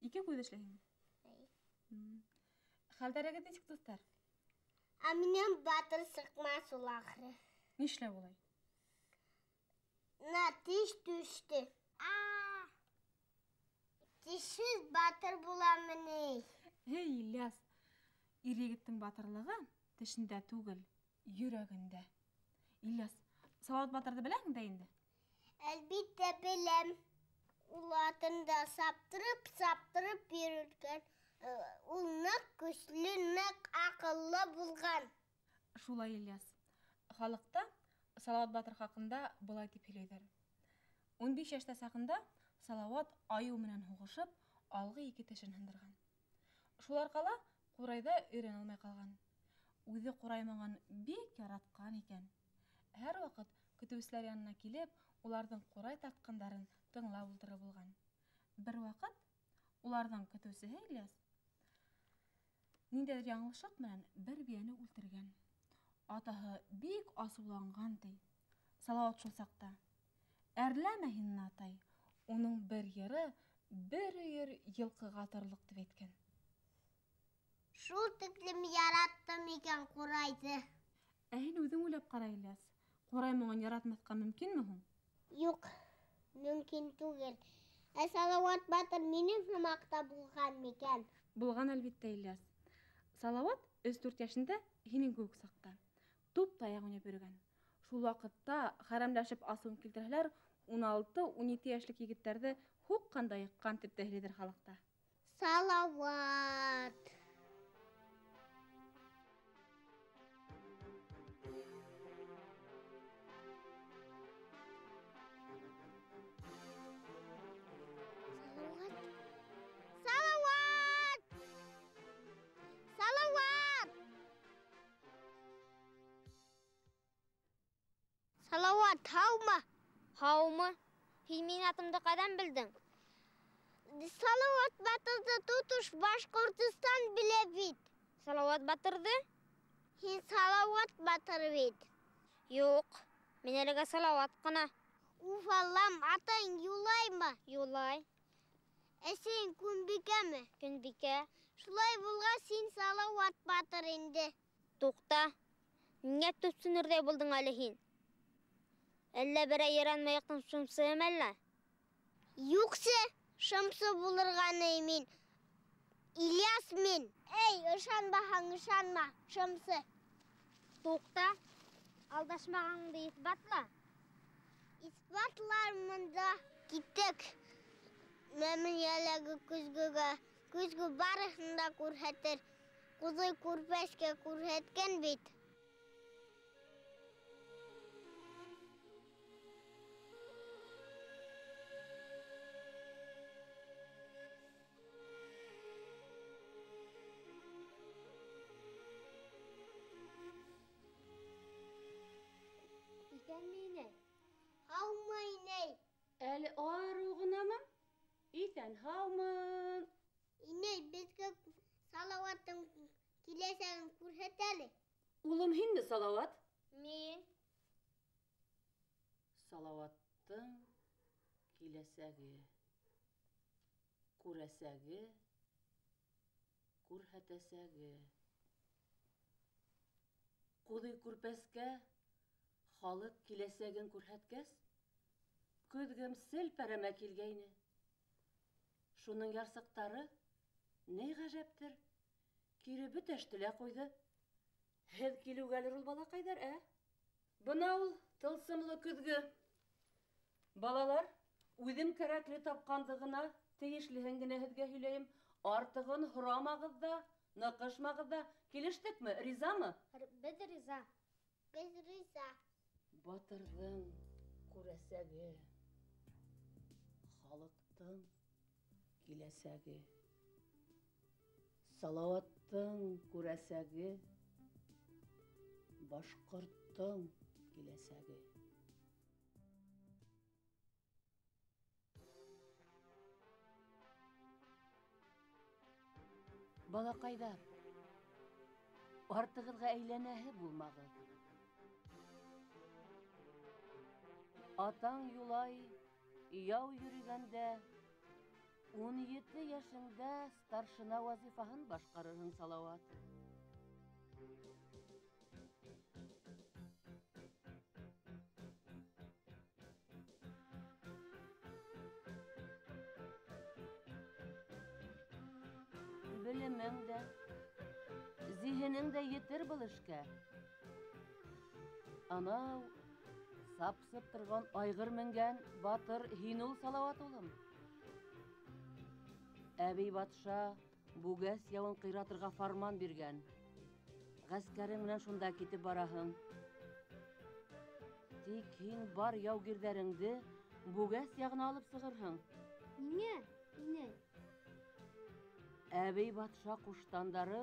Ике күҙ эшләйһеңме? Хәлдәрегеҙ нисек, дуҫтар? Минең батыр сыҡмас ул ахыры. Нишләп улай? Тиш төштө. Тишһеҙ батыр буламы ни? Эй, Ильяс, ир-егеттең батырлығы тешендә түгел, йөрәгендә. Ильяс, Салауат батырҙы беләһең дә инде? Әлбиттә беләм. Ул атында саптырып йөрөгән. Ул ныҡ көслө, ныҡ аҡыллы булған. Шулай, Ильяс. Халыҡта Салауат батыр хаҡында былай тип һөйләйҙәр. 15 йәштә сағында Салауат айыу менән һуғышып, алғы ике тешен һындырған. Шул арҡала ҡурайҙа өйрәнә алмай ҡалған. Үҙе ҡураймаған бик яратҡан икән. Һәр ваҡыт көтөүселәр янына килеп, уларҙың ҡурай тартҡандарын тыңлап ултырып булған. Бер ваҡыт уларҙың көтөүсеһе Ильяс ниндәйҙер яңылышыҡ менән бер бейәне үлтергән. Атаһы бик асыуланған ти. Салауат шул саҡта: «Әрләмә һин, атай, уның бер йыры бер өйөр йылҡыға торерлоҡ», тип әйткән. Шул тиклем яраттым икән ҡурайҙы. Ә һин үҙең уйлап ҡара, Ильяс. Ҡурай моңон яратмаҫҡа мөмкинме һуң? Юҡ, мөмкин түгел. Ә Салауат батыр минең һымаҡта булған микән? Булған, әлбиттә, Ильяс. Салауат 3-4 йәшендә һинең кеүек саҡта туп таяҡ уйнап йөрөгән. Шул ваҡытта хәрәмләшеп асыуын килтерһәләр, 16-17 йәшлек егеттәрҙе һуҡҡанда йыҡҡан тип тә һөйләйҙәр халыҡта. Салауат. Салауат, һаумы? Һаумы? Һин минең атымды ҡайҙан белдең? Салауат батырҙы тотош Башҡортостан белә бит. Салауат батырҙы? Һин Салауат батыр бит. Юҡ, мин әлегә Салауат ҡына. Уф, Аллам, атайың юлаймы? Юлай. Әсәйең Күнбикәме? Көнбикә. Шулай булғас, һин Салауат батыр инде. Туҡта. Ниңә төпсөнөрҙәй булдың әле һин? Әллә берәй яранмайыҡтың шымсыһымы әллә? Юҡсы, шымсы булырғаны мин. Ильяс мин. Эй, ышанмаһаң ышанма, шымсы. Туҡта. Алдашмағаныңды иҫбатла. Иҫбатлармында. Киттек. Мәмәнйәләге көзгөгә. Көзгө барыһын да күрһәтер. Ҡуҙый күрпәскә күрһәткән бит. Икәнме, инәй? Һаумы, инәй. Әле арыу ғынамы? Иҫән һаумы? Инәй, беҙгә Салауаттың киләсәген күрһәт әле. Улым, һинме, Салауат? Мин. Салауаттың киләсәге, күрәсәге, күрһәтәсәге. Ҡуҙый күрпәскә халыҡ киләсәген күрһәткәс, көҙгөм селпәрәмә килгәйне. Шуның ярсыҡтары, ни ғәжәптер, кире бөтәште лә ҡуйҙы. Һеҙ килеүгәлер ул балаҡайҙар, ә? Бына ул тылсымлы көҙгө. Балалар, үҙем кәрәкле тапҡанды ғына, тейешлеһен генә һеҙгә һөйләйем. Артығын һорамағыҙ ҙа, ныҡышмағыҙ ҙа. Килештекме, ризамы? Беҙ риза. Беҙ риза. Батырҙың күрәсәге, халыҡтың киләсәге. Салауаттың күрәсәге, башҡорттың киләсәге. Балаҡайҙар, артығыҙға әйләнәһе булмағыҙ. Атаң юлай, яу йөрөгәндә, 17 yaşыңда старшина вазифаһын башкарырһың, Салават. Белемең дә, зиһенең дә етер был эшкә. Анау сапсып торган айгыр менгән батыр һин ул, Салават улым. Әбей батша бүгәс явын кыйратырга фарман биргән. Гаскәрең менән шунда китеп бараһың. Тик һин бар яугирҙәреңде бүгәс ягына алып сығырһың. Ниңә? Инәй? Әбей батша куштандары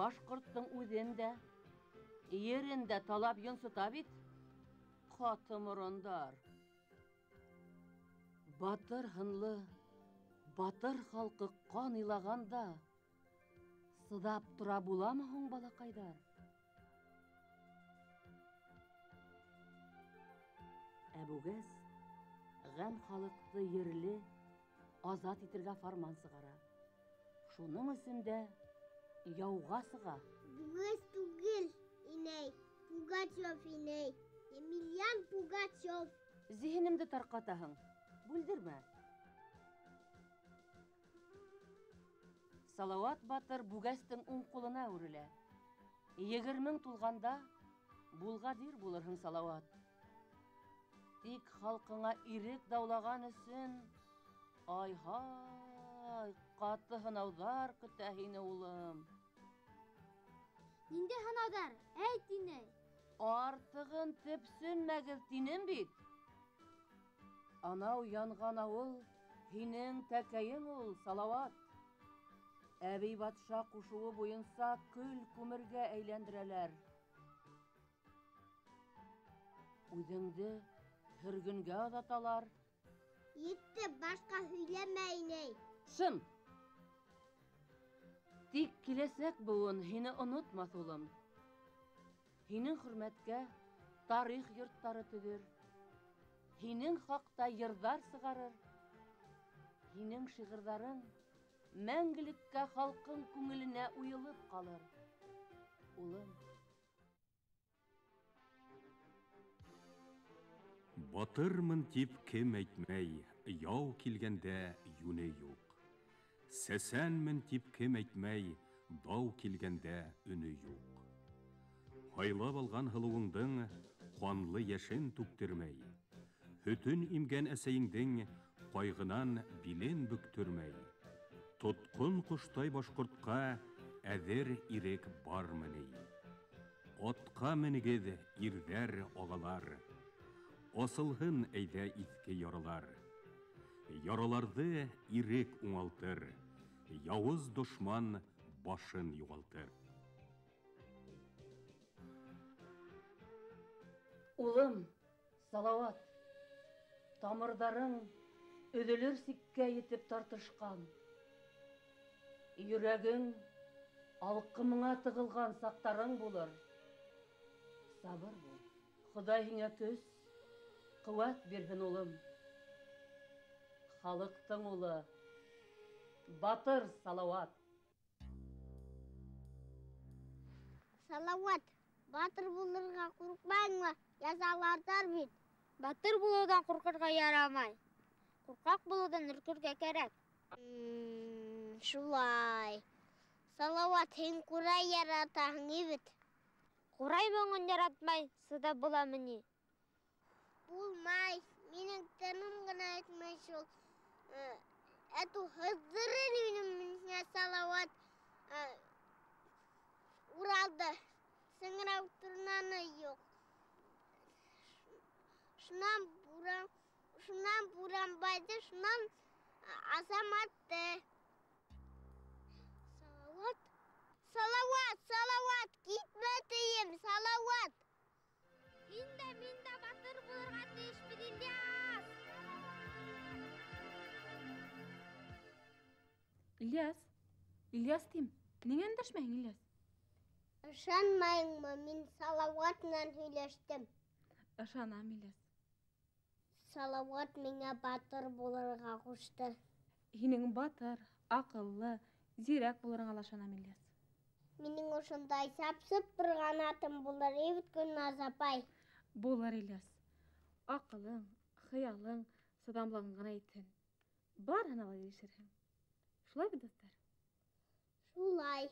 башҡорттың үҙен дә, ерен дә талап йонсота бит. Ҡаты морондар. Батыр һынлы, батыр халҡы ҡан илаганда сыҙап тора буламы һуң, балаҡайҙар? Әбүгәс ғәм халыҡты ерле, азат итергә фарман сығара. Шуның өсөн дә яуға сыға. Бүгәс түгел, инәй. Пугачев, инәй. Емельян Пугачев. Зиһенемде тарҡатаһың. Бүлдермә. Салауат батыр бүгәстең уң ҡулына үрелә. 20 тулғанда булғадир булырһың, Салауат. Тик халҡыңа ирек даулаган өсөн, ай-һай, ҡаты һынауҙар көтә һине, улым. Ниндәй һынауҙар? Әйт, инәй. Артығын төпсөнмәгеҙ тинем бит. Анау янған ауыл һинең тәкәйең ул, Салауат. Әбей батша ҡушыуы буйынса көл күмергә әйләндерәләр. Үҙеңде һөргөнгә оҙаталар. Етте, башҡа һөйләмә, инәй. Шым! Тик киләсәк быуын һине онотмаҫ, улым. Һинең хөрмәткә тарих йорттары төҙөр. Һинең хаҡта йырҙар сығарыр. Һинең шиғырҙарың мәңгелеккә халҡың күңеленә уйылып ҡалыр. Улым. Батырмын тип кем әйтмәй, яу килгәндә юне юҡ. Сәсәнмен тип кем әйтмәй, дау килгәндә өне юҡ. Һайлап алған һылыуыңдың ҡанлы йәшен түктермәй, һөтөн имгән әсәйеңдең ҡайғынан билен бөктөрмәй. Тотҡон ҡоштай башҡортҡа әҙер ирек бармы ни? Атҡа менегеҙ, ирҙәр, ағалар. Асылһын әйҙә иҫке яралар. Яраларҙы ирек уңалтыр, яуыз дошман башын юғалтыр. Улым, Салауат, тамырҙарың өҙөлөр сиккә етеп тартышҡан. Йөрәгең алҡымыңа тығылған саҡтарың булыр. Сабыр бул. Хоҙай һиңә көс, ҡеүәт бирһен, улым. Халыҡтың улы, батыр Салауат. Салауат, батыр булырға ҡурҡмайыңмы? Язаларҙар бит. Батыр булыуҙан ҡурҡырға ярамай. Ҡурҡаҡ булыуҙан өркөргә кәрәк. Шулай. Салауат, һин ҡурай яратаһың бит. Ҡурай моңон яратмай, сыҙап буламы ни? Булмай. Минең тәнем генә әйтмәй шул. Эту һыҙҙырыр инем миңә Салауат. Уралды. Сеңрәү торнаны юҡ. Шунан Буранбайҙы, шунан Азаматты. Салауат, Салауат, Салауат, китмә тием, Салауат. Һин дә, мин дә батыр булырға тейешбеҙ, Ильяс. Ильяс тим. Ниңә өндәшмәйһең, Ильяс? Ышанмайыңмы, мин Салауат менән һөйләштем. Ышанам, Ильяс. Салауат миңә батыр булырға ҡушты. һинең батыр, акыллы, зирәк булырыңа ышанам, Ильяс. Минең ошондай сапсып торган атым булыр, бит Гөлназ апай. Булыр, Ильяс. Акылың, хыялың, сыдамлыгың гына итһен. Барына ла ирешерһең. Шулай бит, дуслар? Шулай.